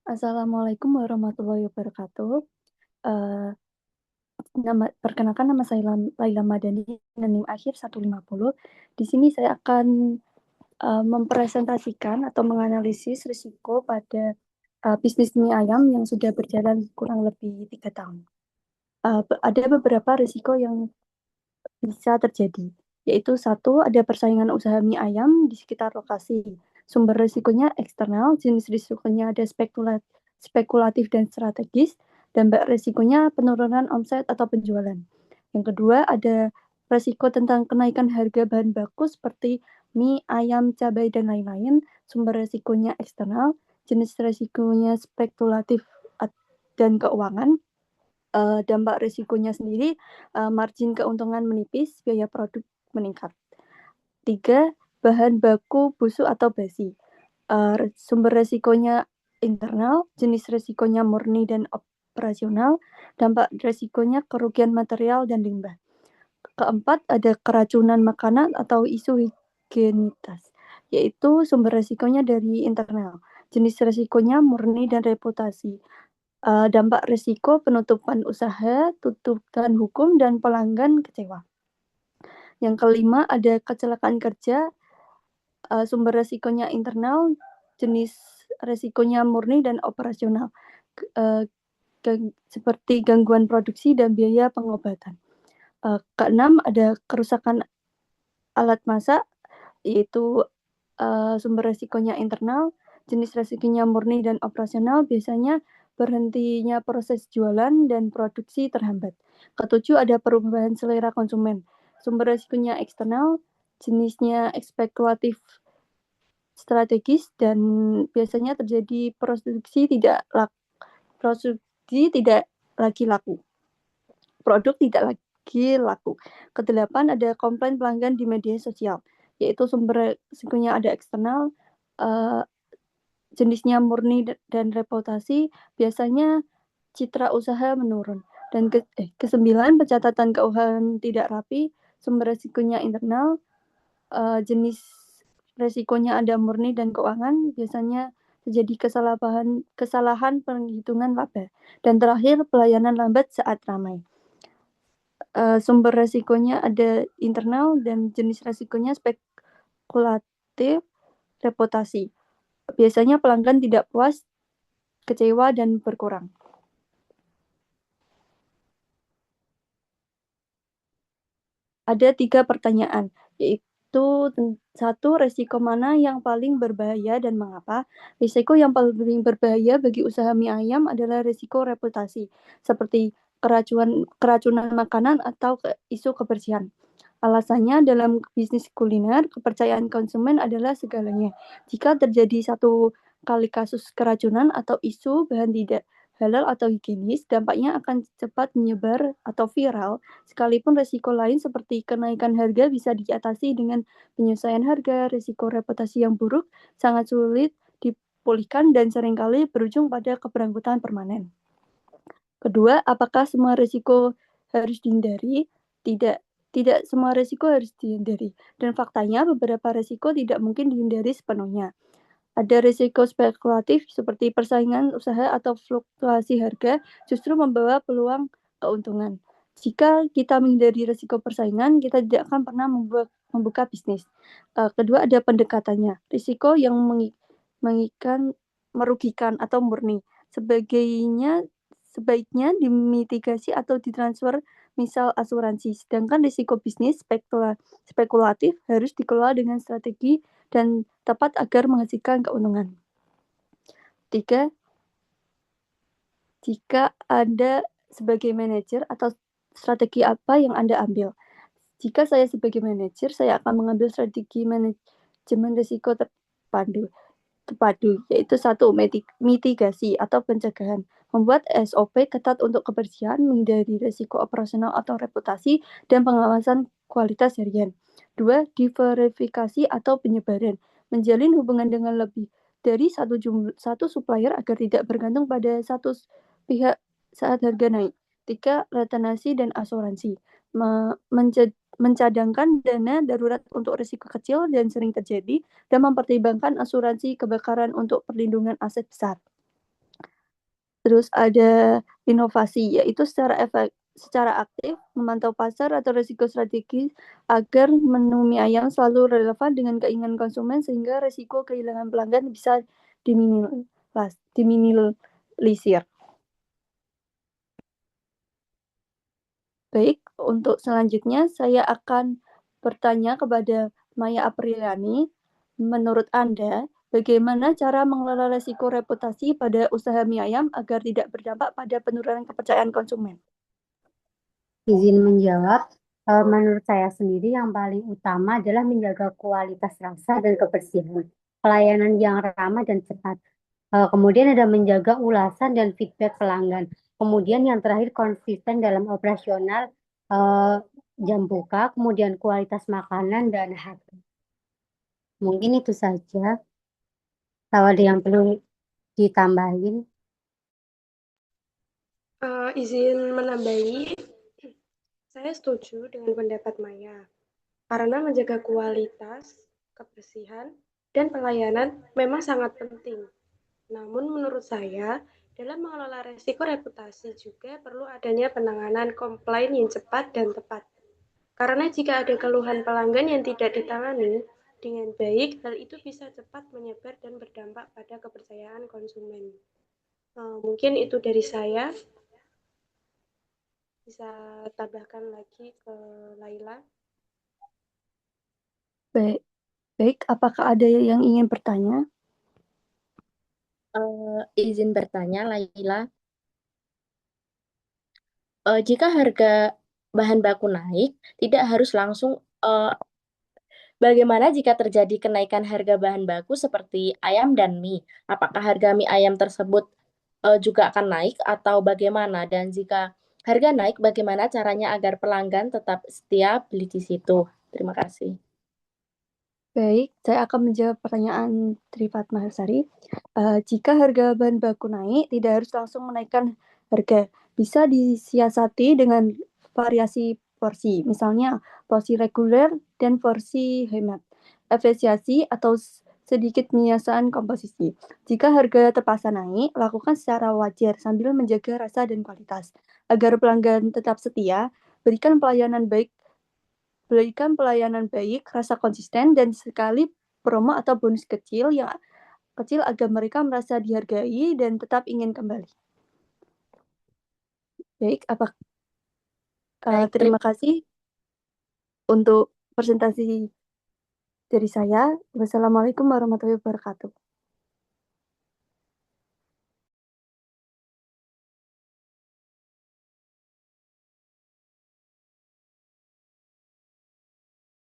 Assalamualaikum warahmatullahi wabarakatuh. Eh, Perkenalkan nama saya Laila Madani dengan NIM akhir 150. Di sini saya akan mempresentasikan atau menganalisis risiko pada bisnis mie ayam yang sudah berjalan kurang lebih 3 tahun. Ada beberapa risiko yang bisa terjadi, yaitu satu, ada persaingan usaha mie ayam di sekitar lokasi. Sumber risikonya eksternal, jenis risikonya ada spekulatif dan strategis, dampak risikonya penurunan omset atau penjualan. Yang kedua, ada risiko tentang kenaikan harga bahan baku seperti mie, ayam, cabai, dan lain-lain. Sumber risikonya eksternal, jenis risikonya spekulatif dan keuangan. Dampak risikonya sendiri, margin keuntungan menipis, biaya produk meningkat. 3, bahan baku busuk atau basi. Sumber risikonya internal, jenis risikonya murni dan operasional, dampak risikonya kerugian material dan limbah. Keempat, ada keracunan makanan atau isu higienitas, yaitu sumber risikonya dari internal, jenis risikonya murni dan reputasi. Dampak risiko penutupan usaha, tuntutan hukum, dan pelanggan kecewa. Yang kelima, ada kecelakaan kerja, sumber risikonya internal, jenis risikonya murni dan operasional, seperti gangguan produksi dan biaya pengobatan. Keenam, ada kerusakan alat masak, yaitu sumber risikonya internal, jenis risikonya murni dan operasional, biasanya berhentinya proses jualan dan produksi terhambat. Ketujuh, ada perubahan selera konsumen. Sumber risikonya eksternal, jenisnya spekulatif strategis, dan biasanya terjadi produksi tidak lagi laku. Produk tidak lagi laku. Kedelapan, ada komplain pelanggan di media sosial, yaitu sumber risikonya ada eksternal, jenisnya murni dan reputasi, biasanya citra usaha menurun. Dan kesembilan, pencatatan keuangan tidak rapi, sumber risikonya internal, jenis risikonya ada murni dan keuangan, biasanya terjadi kesalahan penghitungan laba. Dan terakhir, pelayanan lambat saat ramai. Sumber risikonya ada internal dan jenis risikonya spekulatif, reputasi. Biasanya pelanggan tidak puas, kecewa, dan berkurang. Ada 3 pertanyaan, yaitu satu, risiko mana yang paling berbahaya dan mengapa? Risiko yang paling berbahaya bagi usaha mie ayam adalah risiko reputasi, seperti keracunan makanan atau isu kebersihan. Alasannya, dalam bisnis kuliner, kepercayaan konsumen adalah segalanya. Jika terjadi satu kali kasus keracunan atau isu bahan tidak halal atau higienis, dampaknya akan cepat menyebar atau viral, sekalipun risiko lain seperti kenaikan harga bisa diatasi dengan penyesuaian harga. Risiko reputasi yang buruk sangat sulit dipulihkan dan seringkali berujung pada keberangkutan permanen. Kedua, apakah semua risiko harus dihindari? Tidak. Tidak semua risiko harus dihindari, dan faktanya beberapa risiko tidak mungkin dihindari sepenuhnya. Ada risiko spekulatif seperti persaingan usaha atau fluktuasi harga justru membawa peluang keuntungan. Jika kita menghindari risiko persaingan, kita tidak akan pernah membuka bisnis. Kedua, ada pendekatannya. Risiko yang merugikan atau murni. Sebaiknya dimitigasi atau ditransfer, misal asuransi. Sedangkan risiko bisnis spekulatif harus dikelola dengan strategi dan tepat agar menghasilkan keuntungan. 3, jika Anda sebagai manajer atau strategi apa yang Anda ambil? Jika saya sebagai manajer, saya akan mengambil strategi manajemen risiko terpadu, yaitu satu, mitigasi atau pencegahan. Membuat SOP ketat untuk kebersihan, menghindari risiko operasional atau reputasi, dan pengawasan kualitas harian. 2, diverifikasi atau penyebaran. Menjalin hubungan dengan lebih dari satu supplier agar tidak bergantung pada satu pihak saat harga naik. 3, retenasi dan asuransi. Mencadangkan dana darurat untuk risiko kecil dan sering terjadi, dan mempertimbangkan asuransi kebakaran untuk perlindungan aset besar. Terus ada inovasi, yaitu secara aktif memantau pasar atau risiko strategis agar menu mie ayam selalu relevan dengan keinginan konsumen sehingga risiko kehilangan pelanggan bisa diminimalisir. Baik, untuk selanjutnya saya akan bertanya kepada Maya Apriliani. Menurut Anda, bagaimana cara mengelola risiko reputasi pada usaha mie ayam agar tidak berdampak pada penurunan kepercayaan konsumen? Izin menjawab, menurut saya sendiri yang paling utama adalah menjaga kualitas rasa dan kebersihan, pelayanan yang ramah dan cepat. Kemudian ada menjaga ulasan dan feedback pelanggan. Kemudian yang terakhir konsisten dalam operasional, eh, jam buka, kemudian kualitas makanan dan harga. Mungkin itu saja. Kalau ada yang perlu ditambahin. Izin menambahi, saya setuju dengan pendapat Maya, karena menjaga kualitas, kebersihan, dan pelayanan memang sangat penting. Namun menurut saya, dalam mengelola resiko reputasi juga perlu adanya penanganan komplain yang cepat dan tepat. Karena jika ada keluhan pelanggan yang tidak ditangani dengan baik, hal itu bisa cepat menyebar dan berdampak pada kepercayaan konsumen. Mungkin itu dari saya. Bisa tambahkan lagi ke Laila. Baik, baik, apakah ada yang ingin bertanya? Izin bertanya, Laila. Jika harga bahan baku naik, tidak harus langsung. eh, Bagaimana jika terjadi kenaikan harga bahan baku seperti ayam dan mie? Apakah harga mie ayam tersebut juga akan naik atau bagaimana? Dan jika harga naik, bagaimana caranya agar pelanggan tetap setia beli di situ? Terima kasih. Baik, saya akan menjawab pertanyaan Trivat Maharsari. Jika harga bahan baku naik, tidak harus langsung menaikkan harga. Bisa disiasati dengan variasi porsi, misalnya porsi reguler dan porsi hemat, efisiensi atau sedikit penyiasatan komposisi. Jika harga terpaksa naik, lakukan secara wajar sambil menjaga rasa dan kualitas. Agar pelanggan tetap setia, berikan pelayanan baik, rasa konsisten, dan sekali promo atau bonus kecil agar mereka merasa dihargai dan tetap ingin kembali. Baik, Baik, terima kasih untuk presentasi dari saya. Wassalamualaikum warahmatullahi wabarakatuh.